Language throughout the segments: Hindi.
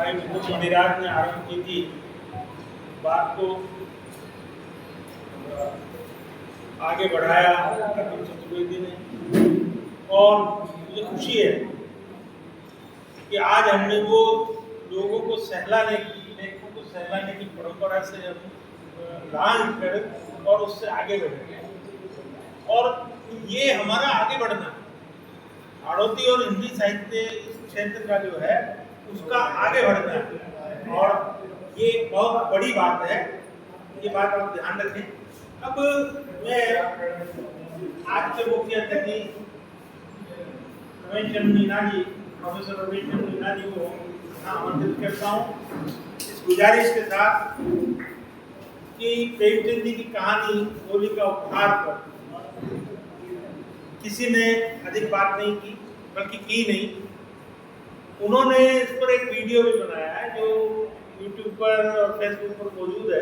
भाई विभूत मणिराज ने आरंभ की थी बात को आगे बढ़ाया अतुल चतुर्वेदी ने, और मुझे खुशी है कि आज हमने वो लोगों को सहलाने की, लेखकों को सहलाने की परंपरा से हम लांघ कर और उससे आगे बढ़े, और ये हमारा आगे बढ़ना हाड़ौती और हिंदी साहित्य क्षेत्र का जो है उसका आगे बढ़ना है, और ये बहुत बड़ी बात है, ये बात आप ध्यान रखें। अब मैं आज के मुख्य अतिथि रमेश चंद्र मीना जी, प्रोफेसर रमेश चंद्र मीना जी को आमंत्रित करता हूँ इस गुजारिश के साथ कि प्रेमचंद जी की कहानी होली का उपहार पर किसी ने अधिक बात नहीं की, बल्कि की नहीं। उन्होंने इस पर एक वीडियो भी बनाया है जो YouTube पर और Facebook पर मौजूद है।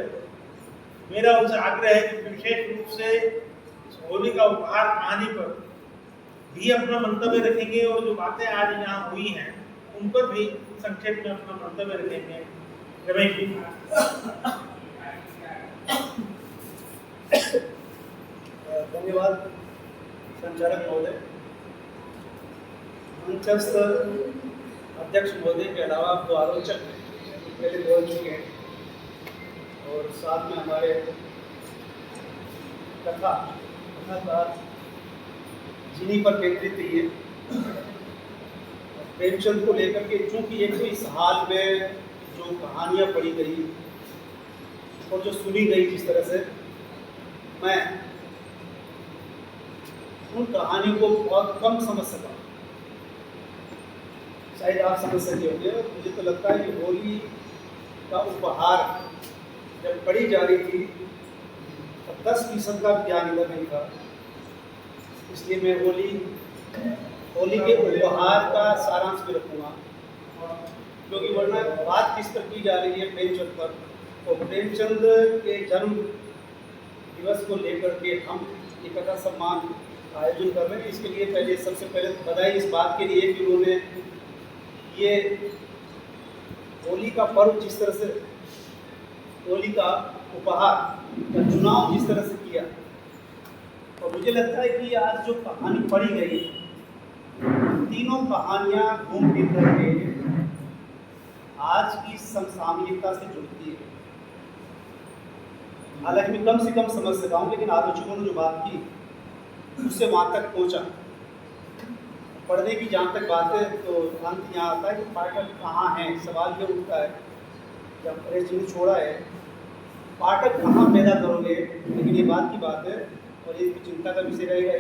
मेरा उनसे आग्रह है कि विशेष रूप से इस होली का उपहार कहानी पर भी अपना मंतव्य रखेंगे, और जो बातें आज यहाँ हुई हैं उन पर भी संक्षेप में अपना मंतव्य रखेंगे। रमेश जी। धन्यवाद संचालक महोदय, मंचस्थ अध्यक्ष महोदय के अलावा दो आलोचक पहले बोल चुके हैं, और साथ में हमारे कथाकार जिन्हीं पर केंद्रित है प्रेमचंद को लेकर के, चूंकि एक तो इस हाल में जो कहानियाँ पढ़ी गई और जो सुनी गई, जिस तरह से मैं उन कहानियों को बहुत कम समझ सका, शायद आप समझ सके होंगे। मुझे तो लगता है कि होली का उपहार जब पढ़ी जा रही थी तब 10% का ज्ञान इधर नहीं था, इसलिए मैं होली के उपहार का सारांश भी रखूँगा, क्योंकि वरना बात किस पर की जा रही है प्रेमचंद पर, और प्रेमचंद के जन्म दिवस को लेकर के हम एक कथा सम्मान आयोजन कर रहे हैं। इसके लिए सबसे पहले बधाई इस बात के लिए कि उन्होंने ये होली का पर्व, जिस तरह से होली का उपहार का चुनाव जिस तरह से किया, और मुझे लगता है कि आज जो कहानी पढ़ी गई, तीनों कहानियाँ घूम फिर करके आज की समसामयिकता से जुड़ती है। हालांकि मैं कम से कम समझ सका हूँ, लेकिन आलोचकों ने जो बात की उससे वहाँ तक पहुँचा। पढ़ने की जहाँ तक बात है, तो अंत यहाँ आता है कि पाठक कहाँ हैं, सवाल ये उठता है जब परेश जी ने छोड़ा है, पाठक कहाँ पैदा करोगे। लेकिन ये बात की बात है और ये चिंता का विषय रहेगा ही।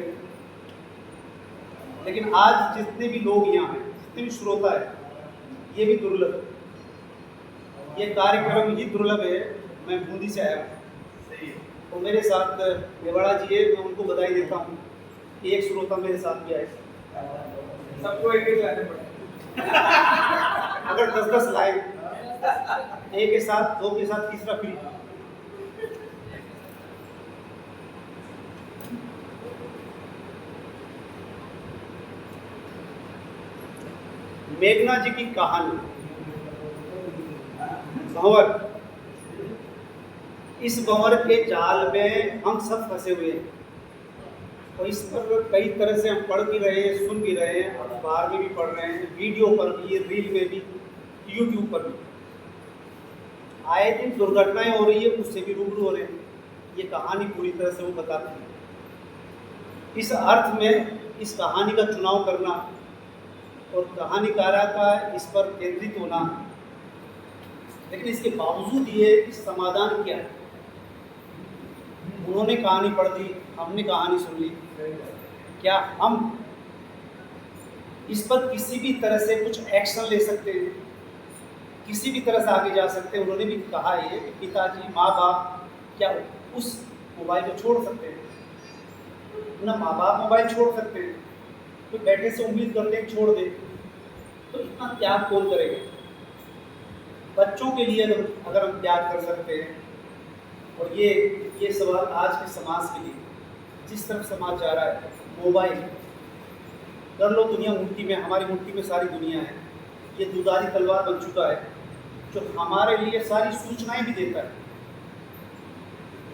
लेकिन आज जितने भी लोग यहाँ हैं, जितने भी श्रोता है, ये भी दुर्लभ है, ये कार्यक्रम ही दुर्लभ है। मैं बूंदी से आया हूँ, तो मेरे साथ मेवाड़ा जी है, मैं उनको बधाई देता हूँ। एक श्रोता मेरे साथ भी आए, सबको एक एक लाने पड़े। अगर 10-10 लाए, एक के साथ, दो के साथ, तीसरा फ्री। मेघना जी की कहानी भंवर, इस भंवर के जाल में हम सब फंसे हुए हैं, और इस पर कई तरह से हम पढ़ भी रहे हैं, सुन भी रहे हैं, अखबार में भी पढ़ रहे हैं, वीडियो पर भी, रील में भी, यूट्यूब पर भी। आए दिन दुर्घटनाएं हो रही है, उससे भी रूबरू हो रहे हैं। ये कहानी पूरी तरह से वो बताती है। इस अर्थ में इस कहानी का चुनाव करना और कहानीकारा का इस पर केंद्रित होना, लेकिन इसके बावजूद ये समाधान क्या है। उन्होंने कहानी पढ़ दी, हमने कहानी सुन ली, क्या हम इस पर किसी भी तरह से कुछ एक्शन ले सकते हैं, किसी भी तरह से आगे जा सकते हैं। उन्होंने भी कहा है कि पिताजी, माँ बाप क्या उस मोबाइल को छोड़ सकते हैं? ना माँ बाप मोबाइल छोड़ सकते हैं, तो बैठे से उम्मीद करते हैं छोड़ दे, तो इतना त्याग कौन करेगा? बच्चों के लिए अगर हम त्याग कर सकते हैं, और ये सवाल आज के समाज के लिए, जिस तरफ समाज जा रहा है, मोबाइल कर लो, दुनिया मुट्ठी में, हमारी मुट्ठी में सारी दुनिया है, ये दुधारी तलवार बन चुका है। जो हमारे लिए सारी सूचनाएं भी देता है।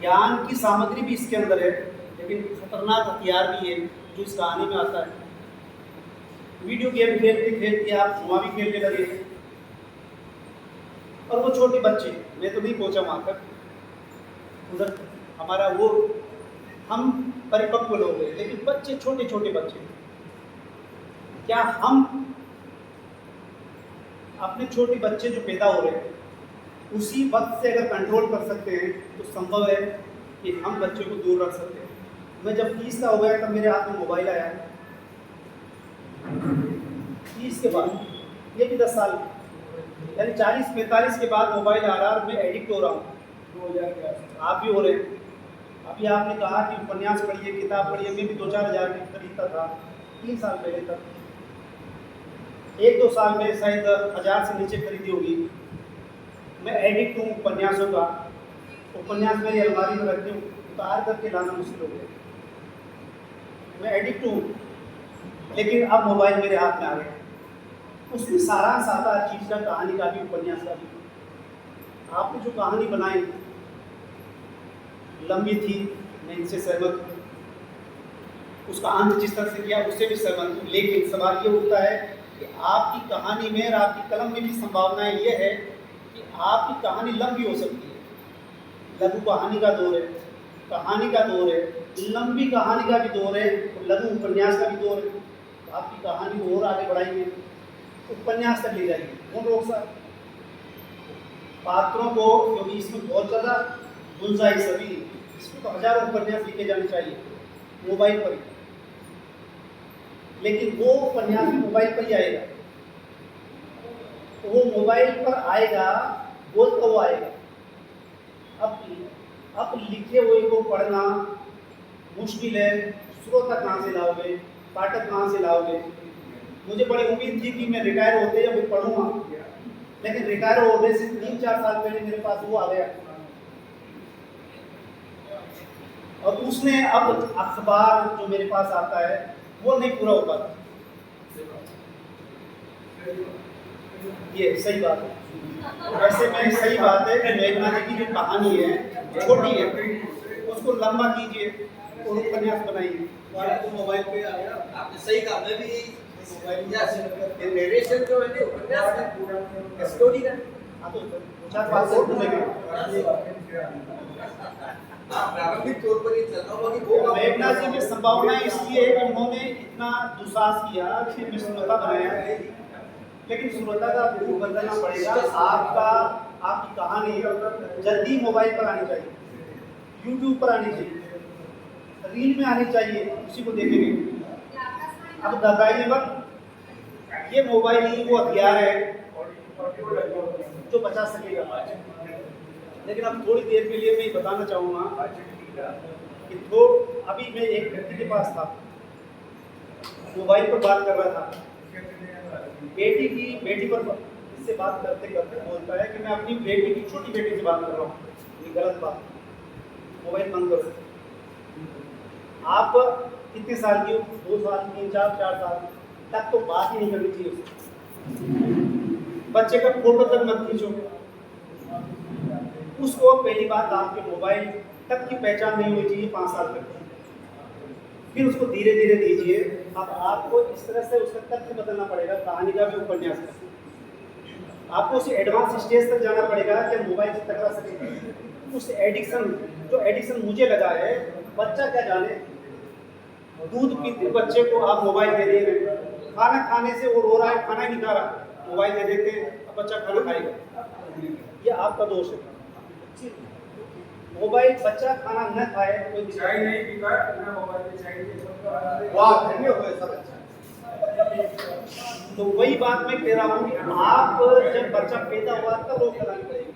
ज्ञान की सामग्री भी इसके अंदर है, लेकिन खतरनाक हथियार भी है जो इस कहानी में आता है। वीडियो गेम खेलते खेलते आप जुआ भी खेलने लगे, और वो छोटे बच्चे, मैं तो नहीं पहुंचा वहां तक, उधर हमारा वो हम परिपक्व लोग हैं, लेकिन बच्चे छोटे छोटे बच्चे, क्या हम अपने छोटे बच्चे जो पैदा हो रहे हैं उसी वक्त से अगर कंट्रोल कर सकते हैं तो संभव है कि हम बच्चे को दूर रख सकते हैं। मैं जब 30 का हो गया तब मेरे हाथ में मोबाइल आया, 30 के बाद, ये भी 10 साल, यानी 40-45 के बाद मोबाइल आ रहा है, मैं एडिक्ट हो रहा हूँ। आप भी हो रहे हैं। अभी आपने कहा कि उपन्यास पढ़िए, किताब पढ़िए, मैं भी 2-4 हज़ार की खरीदता था 3 साल पहले तक, 1-2 साल में शायद 1000 से नीचे खरीदी होगी। मैं एडिक्ट हूँ उपन्यासों का। उपन्यास मेरी अलमारी में रखती हूँ, उतार करके लाना मुश्किल हो गया। मैं एडिक्ट हूँ, लेकिन अब मोबाइल मेरे हाथ में आ गया। उसमें सारांश आता है चीज़ का, कहानी का भी, उपन्यास का भी। आपने जो कहानी बनाई लंबी थी, मैं इनसे सहमत हूँ। उसका अंत जिस तरह से किया उससे भी सहमत हूँ, लेकिन सवाल ये उठता है कि आपकी कहानी में और आपकी कलम में भी संभावनाएं ये है कि आपकी कहानी लंबी हो सकती है। लघु कहानी का दौर है, कहानी का दौर है, लंबी कहानी का भी दौर है, लघु उपन्यास का भी दौर है। तो आपकी कहानी को और आगे बढ़ाइए, उपन्यास तक ले जाइए, कौन रोक सकता? पात्रों को, क्योंकि इसमें बहुत ज़्यादा गुंजाइश सभी, इसमें तो हजारों उपन्यास लिखे जाने चाहिए मोबाइल पर ही, लेकिन वो उपन्यास भी मोबाइल पर ही आएगा। तो वो मोबाइल पर आएगा, बोल तो वो आएगा। अब लिखे हुए को पढ़ना मुश्किल है। श्रोता कहाँ से लाओगे, पाठक कहाँ से लाओगे? मुझे बड़ी उम्मीद थी कि मैं रिटायर होते या मैं पढ़ूंगा, लेकिन रिटायर होने से 3-4 साल पहले मेरे पास वो आ गया, और उसने अब अखबार जो मेरे पास आता है वो नहीं पूरा हो पाता। ये सही बात है। वैसे में सही बात है कि मेघनाथ जी की जो कहानी है छोटी है, उसको लंबा कीजिए और उपन्यास बनाइए। मोबाइल पे आ गया, आपने सही कहा। मैं भी ये नरेशन जो है ना उपन्यास का स्टोरी का, हाँ तो 4-5 और मिलेंगे। प्रारंभिक तौर पर ये चल रहा होगा कि वो मेघनाथ जी में संभावना इसलिए है कि उन्होंने इतना दुसाहस किया कि विष्णुता बनाया, लेकिन श्रोता का रूप बदलना पड़ेगा। आपकी कहानी जल्दी मोबाइल पर आनी चाहिए, यूट्यूब पर आनी चाहिए, रील में आनी चाहिए, उसी को देखेंगे। अब घबराइए मत, ये मोबाइल ही वो हथियार है जो बचा सकेगा। लेकिन अब थोड़ी देर के लिए मैं बताना चाहूँगा कि अभी मैं एक व्यक्ति के पास था, मोबाइल पर बात कर रहा था, बेटी पर इससे बात करते करते बोलता है कि मैं अपनी बेटी की, छोटी बेटी से बात कर रहा हूँ। ये गलत बात, मोबाइल बंद करो। आप कितने साल की हो? 2 साल, 3, 4 साल तक तो बात ही नहीं करनी चाहिए उससे। बच्चे का फोटो तक मत खींचो। उसको पहली बात आपके मोबाइल तक की पहचान नहीं होनी चाहिए 5 साल तक। फिर उसको धीरे धीरे दीजिए। अब आपको इस तरह से उसका तथ्य बदलना पड़ेगा, कहानी का भी, उपन्यास का। आपको उसे एडवांस स्टेज तक जाना पड़ेगा कि मोबाइल से टकरा सके। उस जो एडिक्शन मुझे लगा है, बच्चा क्या जाने, दूध पीते बच्चे को आप मोबाइल दे दे रहे हैं, खाना खाने से वो रो रहा है, खाना ही नहीं खा रहा, मोबाइल दे देते हैं, अब बच्चा खाना खाएगा। ये आपका दोष है। मोबाइल, बच्चा खाना न खाए, कोई चाय नहीं पीता बिना मोबाइल पे, चाय नहीं। वाह, धन्यवाद, सब अच्छा। तो वही बात मैं कह रहा हूँ कि आप जब बच्चा पैदा हुआ तब रोक लगानी पड़ेगी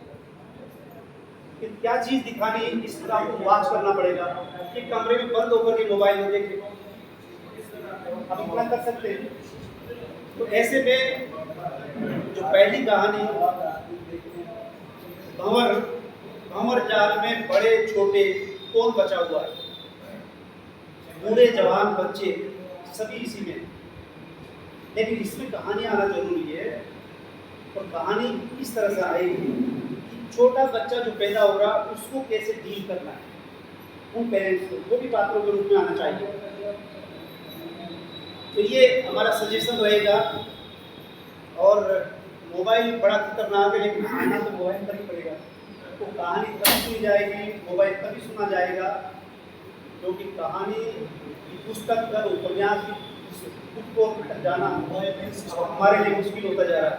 कि क्या चीज़ दिखानी, इस पर आपको वॉच करना पड़ेगा कि कमरे में बंद होकर के मोबाइल में देखें। आप इतना कर सकते हैं। तो ऐसे में जो पहली कहानी, भंवर जाल में बड़े छोटे कौन बचा हुआ है, बूढ़े जवान बच्चे सभी इसी में। लेकिन इसमें कहानी आना जरूरी है, और कहानी इस तरह से आएगी कि छोटा बच्चा जो पैदा हो रहा उसको कैसे डील करना है, उन पेरेंट्स को वो भी पात्रों के रूप में आना चाहिए। तो ये हमारा सजेशन रहेगा। और मोबाइल बड़ा खतरनाक है, लेकिन आना तो मोबाइल पर ही पड़ेगा। तो कहानी तभी सुनी जाएगी, मोबाइल तभी सुना जाएगा, क्योंकि कहानी की पुस्तक का उपन्यास खुद को हट जाना हमारे लिए मुश्किल होता जा रहा है।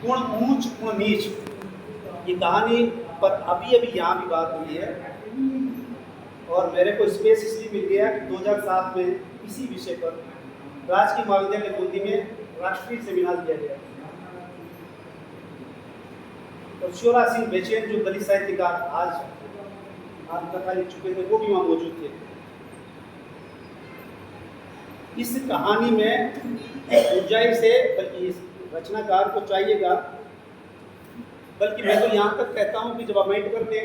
गुण ऊंच गुण नीच, ये कहानी पर अभी अभी यहाँ भी बात हुई है। और मेरे को स्पेस इसलिए मिल गया कि 2007 में इसी विषय पर राजकीय महाविद्यालय बूंदी में राष्ट्रीय सेमिनार दिया गया। और शिवराज सिंह बेचैन जो दलित साहित्यकार आज आत्मकथा लिख चुके थे, वो भी वहाँ मौजूद थे। इस कहानी में ऊंचाई से, बल्कि इस रचनाकार को चाहिएगा, बल्कि मैं तो यहाँ तक कहता हूँ कि जब अम्बेडकर ने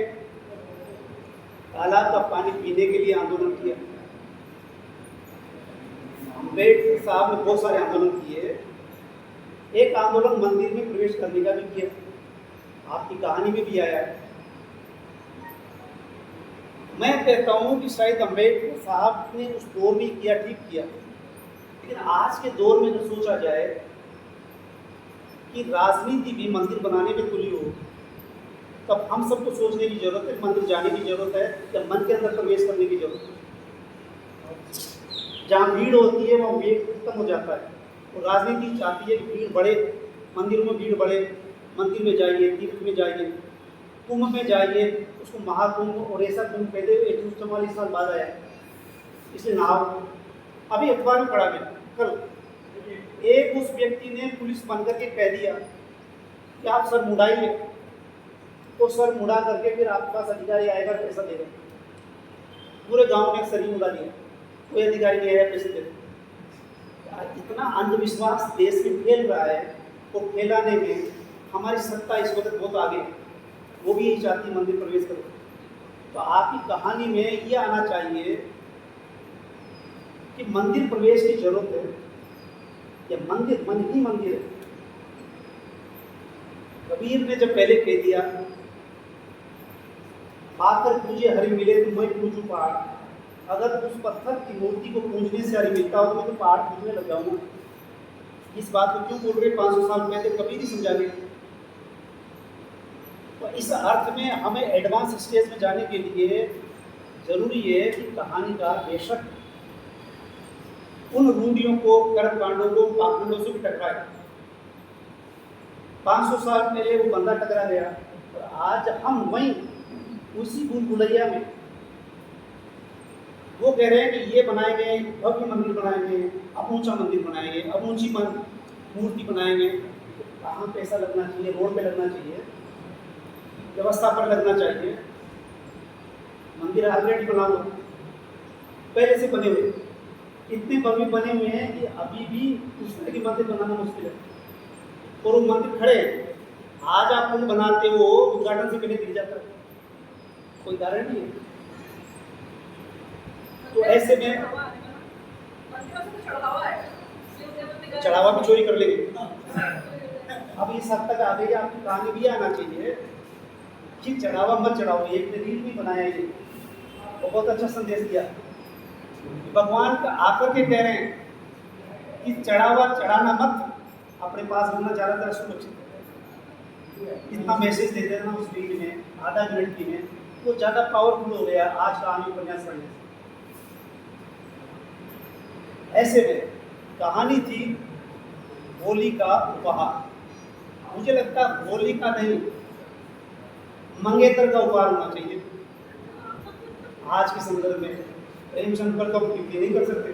तालाब का पानी पीने के लिए आंदोलन किया, अम्बेडकर साहब ने बहुत सारे आंदोलन किए, एक आंदोलन मंदिर में प्रवेश करने का भी किया, आपकी कहानी में भी आया है। मैं कहता हूँ कि शायद अम्बेडकर साहब ने उस दौर में किया, ठीक किया, लेकिन आज के दौर में जो सोचा जाए कि राजनीति भी मंदिर बनाने में खुली हो, तब हम सबको सोचने की जरूरत है, मंदिर जाने की जरूरत है, या मन के अंदर प्रवेश करने की जरूरत है। जहाँ भीड़ होती है वहाँ विवेक खत्म हो जाता है। और राजनीति चाहती है कि भीड़ बढ़े, मंदिरों में भीड़ बढ़े, मंदिर में जाइए, तीर्थ में जाइए, कुंभ में जाइए, उसको महाकुंभ और ऐसा कुंभ कहते हुए 144 साल बाद आया, इसलिए नाव। अभी अखबार में पढ़ा गया कल, एक उस व्यक्ति ने पुलिस बन करके कह दिया कि आप सर मुड़ाइए, तो सर मुड़ा करके फिर आपके पास अधिकारी आएगा, पैसा देगा। पूरे गांव ने सर ही मुड़ा दिया, कोई अधिकारी नहीं आया, पैसे देगा। इतना अंधविश्वास देश में फैल रहा है, और फैलाने में हमारी सत्ता इस वक्त बहुत आगे, वो भी यही चाहती मंदिर प्रवेश करो। तो आपकी कहानी में ये आना चाहिए कि मंदिर प्रवेश की जरूरत है, या मंदिर मन ही मंदिर है। कबीर ने जब पहले कह दिया, आकर पूजे हरि मिले तो मैं पूजू पहाड़, अगर उस पत्थर की मूर्ति को पूजने से हरि मिलता हो तो मैं तो पहाड़ पूजने लग जाऊंगा। इस बात को क्यों बोल रहे 500 साल पहले कबीर ही समझा गए। तो इस अर्थ में हमें एडवांस स्टेज में जाने के लिए जरूरी है कि कहानीकार बेशक उन रूढ़ियों को, कर्मकांडों को, पाखंडों से भी टकराए। 500 साल पहले वो बंदा टकरा गया, और आज हम वहीं उसी भूल भुलैया में वो कह रहे हैं कि ये बनाएंगे, भव्य मंदिर बनाएंगे, अब ऊंचा मंदिर बनाएंगे, अब ऊंची मूर्ति बनाएंगे। कहाँ पैसा लगना चाहिए? रोड पे लगना चाहिए, व्यवस्था पर लगना चाहिए। मंदिर ऑलरेडी बना लो, पहले से बने हुए, इतने भव्य बने हुए हैं कि अभी भी उस तरह के मंदिर बनाना मुश्किल है। और वो मंदिर खड़े हैं, आज आप उनको बनाते हो, उद्घाटन से पहले गिर जाता है, कोई कारण नहीं है। तो ऐसे में चढ़ावा भी चोरी कर लेंगे। अब इस हद तक आ गई, आपकी कहानी भी आना चाहिए कि चढ़ावा मत चढ़ाओ। एक ने रील भी बनाया ये, और बहुत अच्छा संदेश दिया। भगवान का आकर के कह रहे हैं कि चढ़ावा चढ़ाना मत, अपने पास रखना ज़्यादा तरह सुरक्षित। इतना मैसेज दे देना उस रील में, आधा मिनट की में, वो ज़्यादा पावरफुल हो गया आज का आमी उपन्यास पढ़ने से। ऐसे में कहानी थी होली का उपहार। मुझे लगता है होली का नहीं, मंगेतर का उपहार होना चाहिए आज के संदर्भ में। प्रेमचंद पर तो हम टिप्पणी नहीं कर सकते,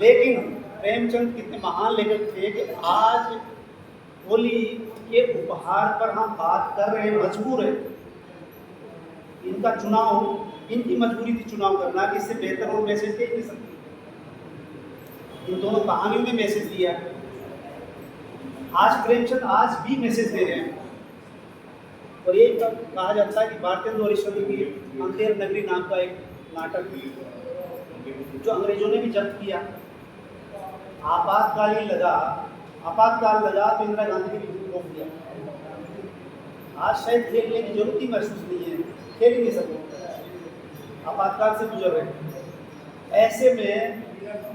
लेकिन प्रेमचंद कितने महान लेखक थे कि आज होली के उपहार पर हम बात कर रहे हैं, मजबूर है। इनका चुनाव, इनकी मजबूरी थी चुनाव करना, कि इससे बेहतर और मैसेज दे नहीं सकती। इन दोनों कहानियों में मैसेज दिया। आज प्रेमचंद आज भी मैसेज दे रहे हैं। और ये कहा जाता है कि भारतेंदु हरीश्चंद्र की अंधेर नगरी नाम का एक नाटक जो अंग्रेजों ने भी जब्त किया, आपातकाल लगा तो इंदिरा गांधी ने बिल्कुल रोक दिया। आज शायद खेलने की जरूरत ही महसूस नहीं है, खेल ही नहीं सकते, आपातकाल से गुजर रहे हैं। ऐसे में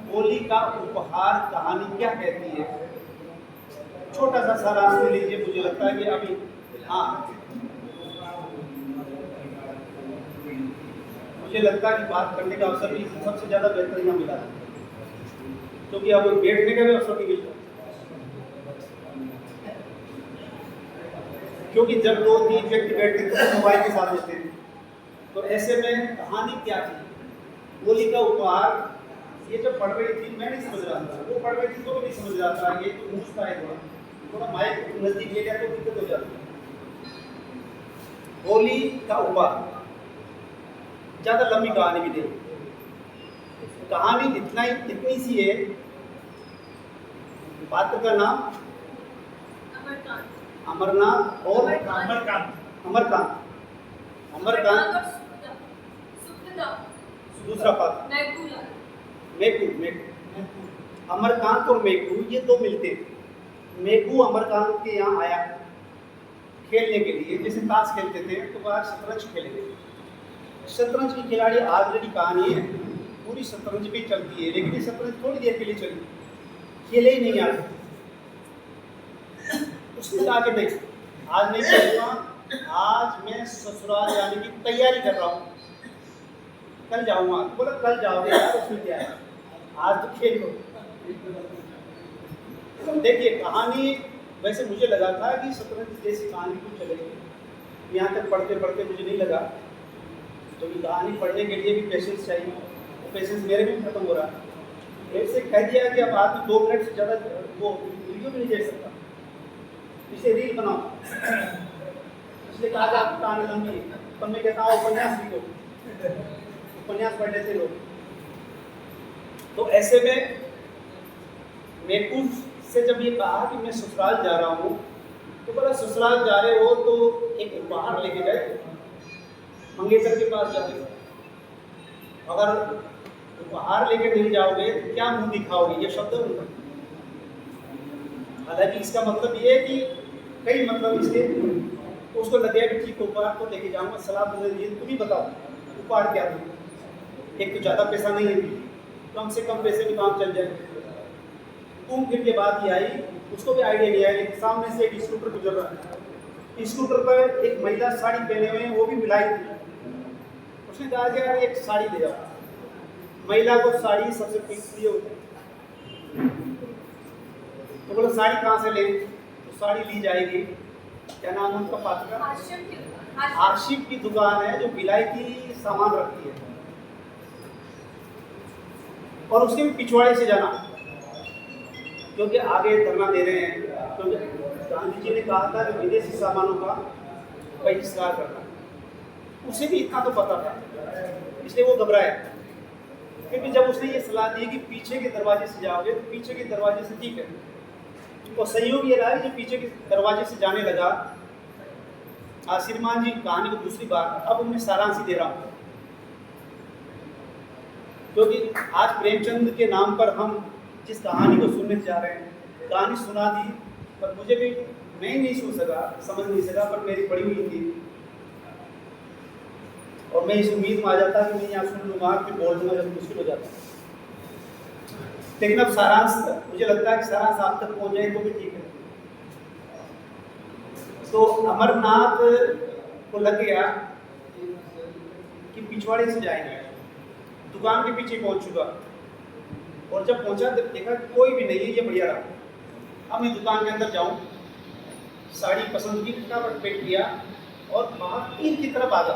होली का उपहार कहानी क्या कहती है, छोटा सा सारांश ले लीजिए। मुझे लगता है कि अभी मुझे लगता है कि बात करने का अवसर भी सबसे ज़्यादा बेहतर यहाँ मिला है, क्योंकि अब बैठने का भी अवसर नहीं मिलता, क्योंकि जब 2-3 व्यक्ति बैठते तो मोबाइल के साथ होते हैं। तो ऐसे में कहानी क्या थी, होली का उपहार, ये जब पढ़ रही थी मैं नहीं समझ रहा था, वो पढ़ रही थी तो भी नहीं समझ रहा था। ये तो पूछता है थोड़ा माइक नजदीक ले गया तो दिक्कत हो जाती है। होली का उपहार, ज्यादा लंबी कहानी भी नहीं, कहानी इतनी सी है। पात्र का नाम अमरनाथ और अमरकांत। दूसरा पात्र मेकू। अमरकांत और मेकू ये दो मिलते हैं। मेकू अमरकांत के यहाँ आया खेलने के लिए, जैसे ताश खेलते थे तो आज शतरंज खेलेंगे। शतरंज की खिलाड़ी ऑलरेडी कहानी है, पूरी शतरंज भी चलती है, लेकिन ये शतरंज थोड़ी देर के लिए चली, खेले ही नहीं आगे। उसने आगे नहीं, आज नहीं खेलूंगा, आज मैं ससुराल जाने की तैयारी कर रहा हूँ, कल जाऊंगा। तो बोला कल जाओगे यार, उसमें क्या है, आज तो खेल लो। देखिए कहानी, वैसे मुझे लगा था कि शतरंज जैसी कहानी कुछ चलेगी, यहाँ तक पढ़ते पढ़ते मुझे नहीं लगा। तो ये कहानी पढ़ने के लिए भी पेशेंस चाहिए, तो पेशेंस मेरे भी खत्म हो रहा है। ऐसे कह दिया कि अब आदमी 2 मिनट से ज़्यादा वो वीडियो भी नहीं देख सकता, इसे रील बनाओ। इसलिए कहा कि आपकी कहानी लंबी है, तो मैं कहता हूँ उपन्यास लिखो, उपन्यास पढ़ लेते लोग। तो ऐसे में मेकू से जब ये कहा कि मैं ससुराल जा रहा हूँ, तो बोला ससुराल जा रहे हो तो एक उपहार लेके जाए, मंगेतर के पास जाके। अगर उपहार लेके नहीं जाओगे तो क्या मुंह दिखाओगे, ये शब्द उनका। हालांकि इसका मतलब ये है कि कई मतलब इसके, तो उसको लगे कि ठीक उपहार तो लेके जाऊंगा, सलाह तुम ही बताओ उपहार क्या दूँ। एक तो ज़्यादा पैसा नहीं है, कम से कम पैसे में काम चल जाए। घूम फिर के बात ही आई, उसको भी आइडिया नहीं आया। लेकिन सामने से एक स्कूटर गुजर रहा है, स्कूटर पर एक महिला साड़ी पहने हुए हैं, वो भी मिलाई थी। उसने कहा कि यार एक साड़ी ले जाओ। महिला को साड़ी सबसे प्रिय होती है, तो बोला साड़ी कहाँ से ले, तो साड़ी ली जाएगी, क्या नाम है उनका पात्र का, आशिफ की दुकान है जो विलायती सामान रखती है, और उसके भी पिछवाड़े से जाना, क्योंकि आगे धरना दे रहे हैं। क्योंकि गांधी जी ने कहा था कि विदेशी सामानों का बहिष्कार करना, उसे भी इतना तो पता था, इसलिए वो घबराया। क्योंकि जब उसने ये सलाह दी कि पीछे के दरवाजे से जाओगे, तो पीछे के दरवाजे से ठीक है। और संयोग ये रहा है, जो पीछे के दरवाजे से जाने लगा, श्रीमान जी कहानी को दूसरी बार अब मैं सारांश ही दे रहा हूँ, क्योंकि आज प्रेमचंद के नाम पर हम जिस कहानी को सुनने जा रहे हैं, कहानी सुना दी, पर मुझे भी मैं नहीं सुन सका, समझ नहीं सका, पर मेरी पड़ी हुई थी। और मैं इस उम्मीद में आ जाता कि मैं यहाँ सुन लूँगा, फिर बोल दूँगा जब मुश्किल हो जाता। लेकिन अब सारांश, मुझे लगता है कि सारांश आप तक पहुँच जाए तो भी ठीक है। तो अमरनाथ को लग गया कि पिछवाड़े से जाएंगे, दुकान के पीछे पहुँच चुका, और जब पहुँचा तो देखा कोई भी नहीं है, ये बढ़िया रहा। अब मैं दुकान के अंदर जाऊँ, साड़ी पसंद की, फटाफट पेट किया और बाहर तीर की तरफ भागा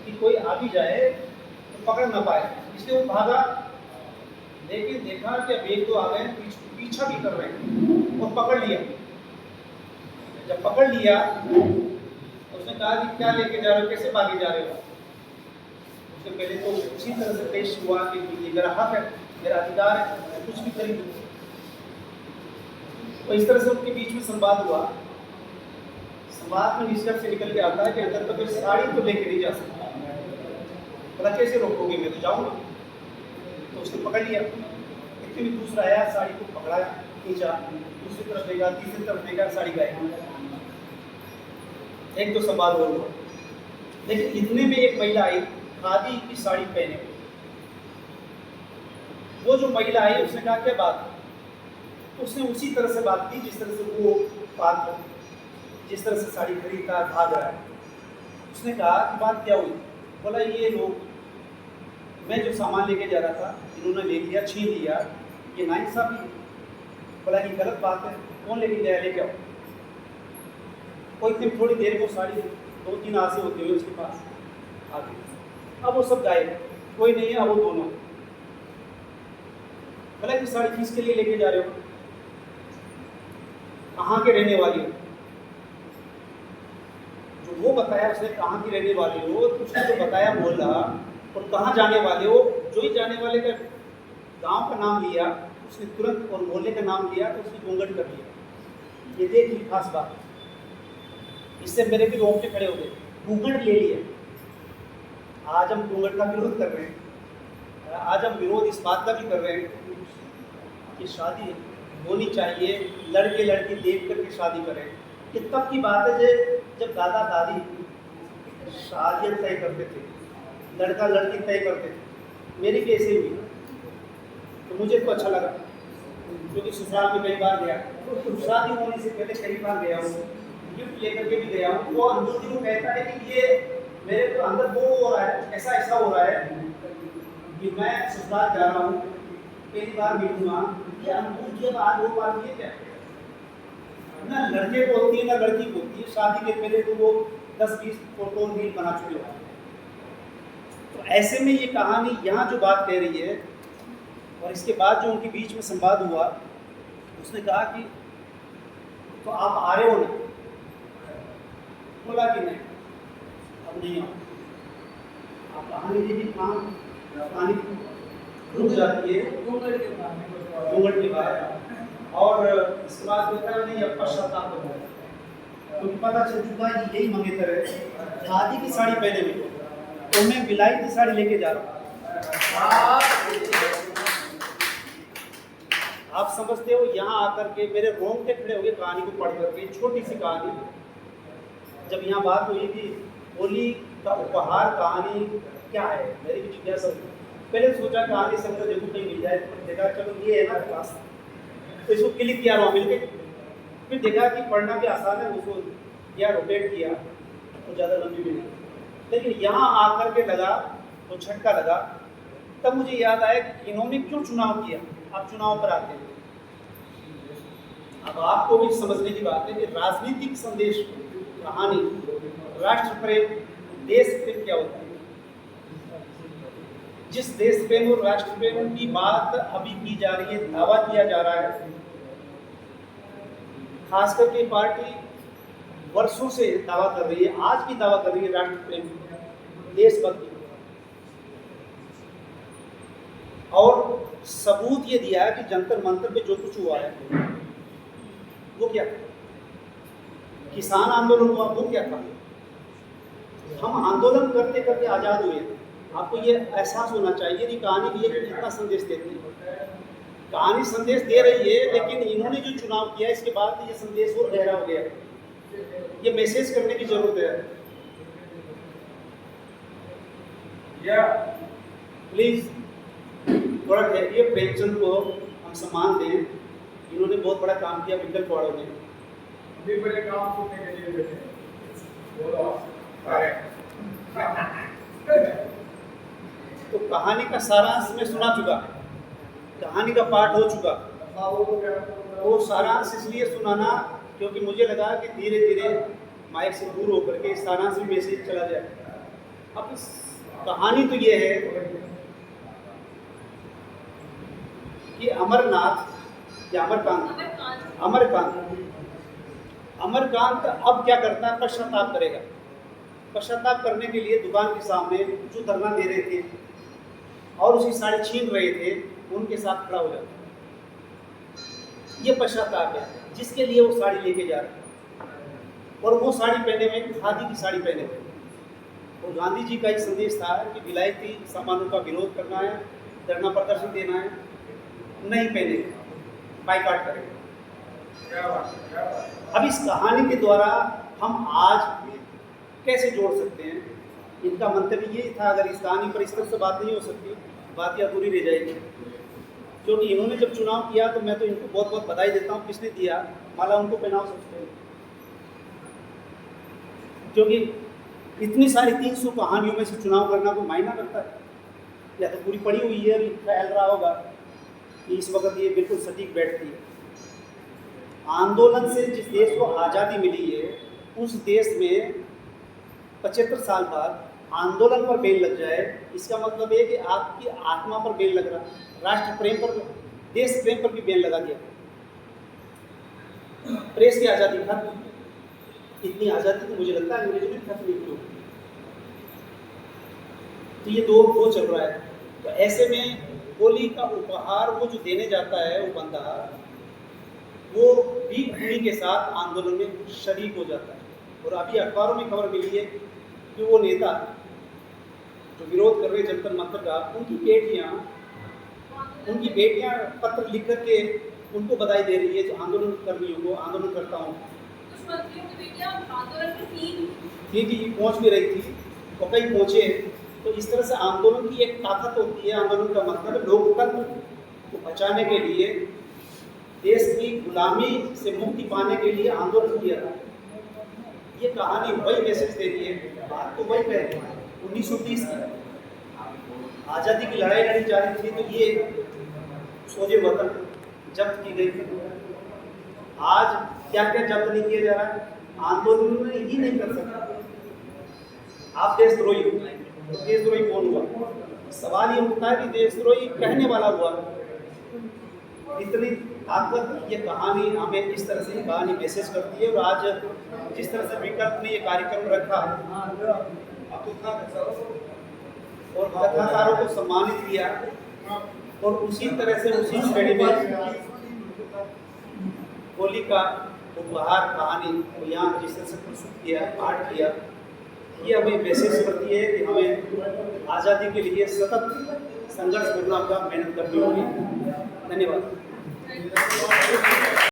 कि कोई आ भी जाए तो पकड़ ना पाए, इसलिए वो भागा। लेकिन देखा कि अब 1-2 आ गए, पीछा भी कर रहे हैं, और पकड़ लिया। जब पकड़ लिया तो उसने कहा कि क्या लेके जा रहे हो, कैसे भागे जा रहे हो। उससे पहले तो उसी तरह से पेश हुआ कि ये मेरा हक है, मेरा अधिकार है, मैं कुछ भी खरीदूँ। तो इस तरह से उनके बीच में संवाद हुआ। संवाद में निष्कर्ष से निकल के आता है कि अंदर तो कोई साड़ी तो लेके नहीं जा सकता, पता कैसे रोकोगे, मैं तो जाऊँगा। तो उसने पकड़ लिया कि इतने में दूसरा आया, साड़ी को पकड़ा, खींचा, दूसरी तरफ देखा, तीसरी तरफ देखा, साड़ी गायब। एक तो सवाल और हुआ, लेकिन इतने में एक महिला आई खादी की साड़ी पहने हुई। वो जो महिला आई उसने कहा क्या बात है? उसने उसी तरह से बात की जिस तरह से वो बात जिस तरह से साड़ी खरीदता भाग रहा है। उसने कहा कि बात क्या हुई? बोला ये लोग, मैं जो सामान लेके जा रहा था इन्होंने ले लिया, छीन लिया, ये नाइंसाफी है। बोला ये गलत बात है, कौन लेके गया, लेके आओ। कोई इतनी थोड़ी देर को साड़ी 2-3 आसे होते हुए उसके पास आ गई। अब वो सब गायब, कोई नहीं है, अब वो दोनों। बोला कि साड़ी किसके लिए लेके जा रहे हो, कहाँ के रहने वाली हो? जो वो बताया उसने कहाँ की रहने वाली हो, तो उसने जो बताया बोला, और कहाँ जाने वाले हो, जो ही जाने वाले का गांव का नाम लिया उसने तुरंत, और मोहल्ले का नाम लिया तो उसने घूंघट कर लिया। ये देखिए खास बात, इससे मेरे भी रोंगटे खड़े हो गए। घूंघट ले लिया। आज हम घूंघट का विरोध कर रहे हैं, आज हम विरोध इस बात का भी कर रहे हैं कि शादी होनी चाहिए, लड़के लड़की देख करके शादी करें। कि तब की बात है जब दादा दादी शादियाँ तय करते थे, लड़का लड़की तय करते थे। मेरी भी ऐसे हुई, तो मुझे तो अच्छा लगा, क्योंकि ससुराल में कई बार गया, तो शादी होने से पहले कई बार गया हूँ, गिफ्ट लेकर के भी गया हूँ। वो अनुभूति को कहता है कि ये मेरे तो अंदर वो हो रहा है, ऐसा हो रहा है कि मैं ससुराल जा रहा हूँ, पहली बार मिलूंगा। ये अनुभूति अब आज हो पाती है क्या? ना लड़के को होती है ना लड़की को होती है। शादी के पहले तो वो 10-20 फोटो रील बना चुके होते हैं। तो ऐसे में ये कहानी यहाँ जो बात कह रही है, और इसके बाद जो उनके बीच में संवाद हुआ, उसने कहा कि तो आप आ रहे हो ना? बोला कि नहीं, अब नहीं आओ। आप कहानी देखिए, कहानी रुक जाती है घूंघट के बाद, और इसके बाद होता है नहीं, अब पश्चाताप होता है, क्योंकि पता चल चुका है कि यही मंगेतर है, खादी की साड़ी पहने हुए, तो मैं बिलाई की साड़ी लेके जा रहा हूँ। आप समझते हो, यहाँ आकर के मेरे रोंगटे खड़े हो गए कहानी को पढ़ करके। छोटी सी कहानी, जब यहाँ बात हुई कि होली का उपहार कहानी क्या है, मेरी भी जिज्ञासा हुई। पहले सोचा कहानी समझो देखो कहीं मिल जाए, तो देखा चलो ये है ना क्लास, तो इसको क्लिक किया रहा मिल के। फिर देखा कि पढ़ना भी आसान है, उसको किया, रोटेट किया, तो ज़्यादा लंबी भी नहीं। लेकिन यहाँ आकर के लगा तो झटका लगा। तब मुझे याद आया कि इन्होंने क्यों चुनाव किया। आप चुनाव पर आते हैं, अब आपको भी समझने की बात है कि राजनीतिक संदेश, कहानी, राष्ट्र प्रेम, देश प्रेम क्या होता है। जिस देश प्रेम और राष्ट्र प्रेम की बात अभी की जा रही है, दावा किया जा रहा है, खास करके पार्टी वर्षों से दावा कर रही है, आज भी दावा कर रही है राष्ट्र प्रेम, देशभक्ति, और सबूत ये दिया है कि जंतर मंतर पे जो कुछ हुआ है वो क्या था, किसान आंदोलन हुआ वो क्या था। हम आंदोलन करते करते आज़ाद हुए। आपको ये एहसास होना चाहिए कि कहानी भी ये कितना संदेश देती है। कहानी संदेश दे रही है, लेकिन इन्होंने जो चुनाव किया इसके बाद ये संदेश और गहरा हो गया। ये मैसेज करने की जरूरत है। या प्लीज थोड़ा ठहरिए, प्रेमचंद को हम सम्मान दें, इन्होंने बहुत बड़ा काम किया विठल पवाड़ों में। अभी बड़े काम करने के लिए बैठे बोलो। तो कहानी का सारांश मैं सुना चुका, कहानी का पाठ हो चुका। वो सारांश इसलिए सुनाना क्योंकि मुझे लगा कि धीरे धीरे माइक से दूर होकर के सारांश में मैसेज चला जाए। अब इस कहानी तो ये है कि अमरनाथ या अमरकांत अब क्या करता है, पश्चाताप करेगा। पश्चाताप करने के लिए दुकान के सामने जो धरना दे रहे थे और उसकी साड़ी छीन रहे थे उनके साथ खड़ा हो जाता है। ये पश्चाताप है जिसके लिए वो साड़ी लेके जा रहे हैं, और वो साड़ी पहने हुए खादी की साड़ी पहने हुए। और गांधी जी का एक संदेश था कि विलायती सामानों का विरोध करना है, धरना प्रदर्शन देना है। नहीं पहनेगा, बाइकआउट करेगा। क्या बात है, क्या बात है। अब इस कहानी के द्वारा हम आज कैसे जोड़ सकते हैं? इनका मंतव्य ये था, अगर इस कहानी पर इस तरह से बात नहीं हो सकती, बात ही अधूरी रह जाएगी। क्योंकि इन्होंने जब चुनाव किया तो मैं तो इनको बहुत बहुत बधाई देता हूँ। किसने दिया? माला उनको पहनाओ सकते हैं, क्योंकि इतनी सारी 300 कहानियों में से चुनाव करना कोई मायना रखता है? या तो पूरी पड़ी हुई है और फैल रहा होगा कि इस वक्त ये बिल्कुल सटीक बैठती है। आंदोलन से जिस देश को आज़ादी मिली है, उस देश में 75 साल बाद आंदोलन पर बैन लग जाए, इसका मतलब है कि आपकी आत्मा पर बैन लग रहा, राष्ट्र प्रेम पर, देश प्रेम पर भी बैन लगा दिया। प्रेस की आज़ादी खत्म, इतनी आज़ादी तो मुझे लगता है अंग्रेजों ने खत्म नहीं की। तो ये दो चल रहा है। तो ऐसे में होली का उपहार वो जो देने जाता है वो बंदा, वो भी भूमि के साथ आंदोलन में शरीक हो जाता है। और अभी अखबारों में खबर मिली है कि वो नेता जो विरोध कर रहे जंतर मंतर का, उनकी बेटियां पत्र लिख करके उनको बधाई दे रही है, जो आंदोलन कर्मियों को, आंदोलन करता हूँ कुछ मंत्रियों की बेटियां आंदोलन में थी पहुँच भी रही थी और कई पहुँचे। तो इस तरह से आंदोलन की एक ताकत होती है। आंदोलन का मतलब लोकतंत्र को बचाने के लिए, देश की गुलामी से मुक्ति पाने के लिए आंदोलन किया था। ये कहानी वही मैसेज दे रही है। बात तो वही पहले 1930 की आज़ादी की लड़ाई लड़ी जा रही थी, तो ये सोजे वतन जब्त की गई थी। आज क्या क्या जब्त नहीं किया जा रहा है? आंदोलन में ही नहीं कर सकता। आप देशद्रोही हो, तो देशद्रोही कौन हुआ? सवाल ये उठता है कि देशद्रोही कहने वाला हुआ। इतनी ताकत ये कहानी हमें इस तरह से कहानी मैसेज करती है। और आज जिस तरह से विकल्प ने ये कार्यक्रम रखा और कथाकारों को सम्मानित किया, और उसी तरह से उसी श्रेणी में होली का उपहार कहानी को यहाँ जिस तरह से प्रस्तुत किया, पाठ किया, ये हमें मैसेज करती है कि हमें आज़ादी के लिए सतत संघर्ष करना होगा, मेहनत करनी होगी। धन्यवाद।